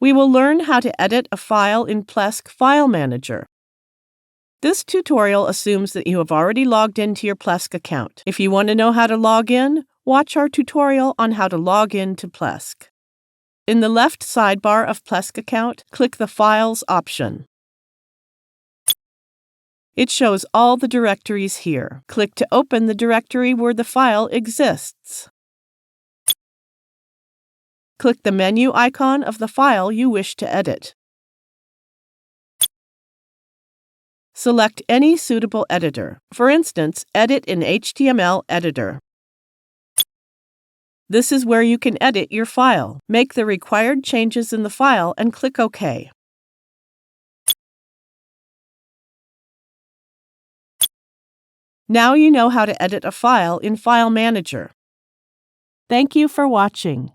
We will learn how to edit a file in Plesk File Manager. This tutorial assumes that you have already logged into your Plesk account. If you want to know how to log in, watch our tutorial on how to log in to Plesk. In the left sidebar of Plesk account, click the Files option. It shows all the directories here. Click to open the directory where the file exists. Click the menu icon of the file you wish to edit. Select any suitable editor. For instance, Edit in HTML Editor. This is where you can edit your file. Make the required changes in the file and click OK. Now you know how to edit a file in File Manager. Thank you for watching.